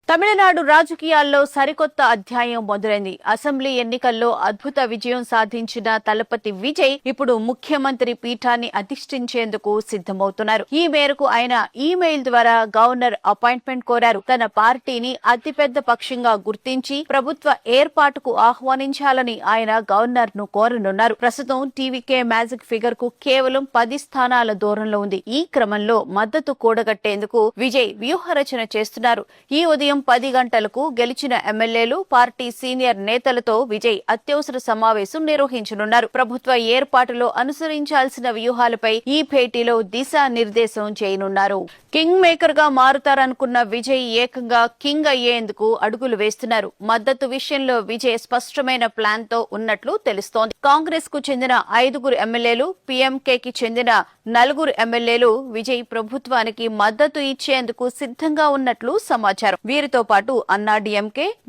తమిళనాడు రాజకీయాల్లో సరికొత్త అధ్యాయం మొదలైంది. అసెంబ్లీ ఎన్నికల్లో అద్భుత విజయం సాధించిన తలపతి విజయ్ ఇప్పుడు ముఖ్యమంత్రి పీఠాన్ని అధిష్ఠించేందుకు సిద్ధమవుతున్నారు. ఈ మేరకు ఆయన ఈమెయిల్ ద్వారా గవర్నర్ అపాయింట్మెంట్ కోరారు. తన పార్టీని అతిపెద్ద పక్షంగా గుర్తించి ప్రభుత్వ ఏర్పాటుకు ఆహ్వానించాలని ఆయన గవర్నర్ ను కోరనున్నారు. ప్రస్తుతం టీవీకే మ్యాజిక్ ఫిగర్ కు కేవలం 10 స్థానాల దూరంలో ఉంది. ఈ క్రమంలో మద్దతు కూడగట్టేందుకు విజయ్ వ్యూహరచన చేస్తున్నారు. ఈ ఉదయం 10 గంటలకు గెలిచిన ఎమ్మెల్యేలు, పార్టీ సీనియర్ నేతలతో విజయ్ అత్యవసర సమావేశం నిర్వహించనున్నారు. ప్రభుత్వ ఏర్పాటులో అనుసరించాల్సిన వ్యూహాలపై ఈ భేటీలో దిశానిర్దేశం చేయనున్నారు. కింగ్ మేకర్ గా మారుతారనుకున్న విజయ్ ఏకంగా కింగ్ అయ్యేందుకు అడుగులు వేస్తున్నారు. మద్దతు విషయంలో విజయ్ స్పష్టమైన ప్లాన్ తో ఉన్నట్లు తెలుస్తోంది. కాంగ్రెస్ కు చెందిన 5 ఎమ్మెల్యేలు, పీఎంకేకి చెందిన 4 ఎమ్మెల్యేలు విజయ్ ప్రభుత్వానికి మద్దతు ఇచ్చేందుకు సిద్ధంగా ఉన్నట్లు సమాచారం. వీరితో పాటు అన్నా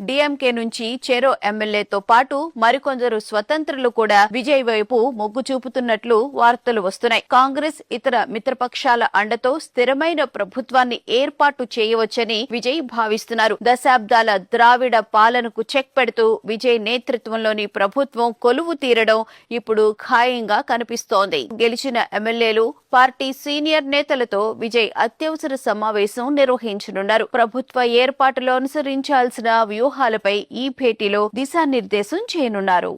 డిఎంకే నుంచి చెరో ఎమ్మెల్యేతో పాటు మరికొందరు స్వతంత్రులు కూడా విజయ్ వైపు మొగ్గు చూపుతున్నట్లు వార్తలు వస్తున్నాయి. కాంగ్రెస్ ఇతర మిత్రపక్షాల అండతో స్థిరమైన ప్రభుత్వాన్ని ఏర్పాటు చేయవచ్చని విజయ్ భావిస్తున్నారు. దశాబ్దాల ద్రావిడ పాలనకు చెక్ పెడుతూ విజయ్ నేతృత్వంలోని ప్రభుత్వం కొలువు తీరడం ఇప్పుడు ఖాయంగా కనిపిస్తోంది. గెలిచిన ఎమ్మెల్యేలు, పార్టీ సీనియర్ నేతలతో విజయ్ అత్యవసర సమావేశం నిర్వహించనున్నారు. ప్రభుత్వ ఏర్పాటులో అనుసరించాల్సిన వ్యూహాలపై ఈ భేటీలో దిశానిర్దేశం చేయనున్నారు.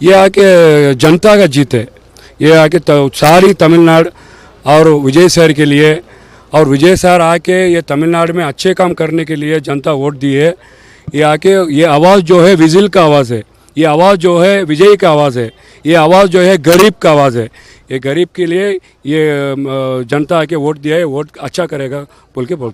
ये आके जनता का जीत है। ये आके सारी तमिलनाडु और विजय सर के लिए, और विजय सर आके ये तमिलनाडु में अच्छे काम करने के लिए जनता वोट दी है। ये आके ये आवाज़ जो है विजिल का आवाज़ है, ये आवाज़ जो है विजय का आवाज़ है, ये आवाज़ जो है गरीब का आवाज़ है। ये गरीब के लिए ये जनता आके वोट दिया है, वोट अच्छा करेगा बोल के बोल।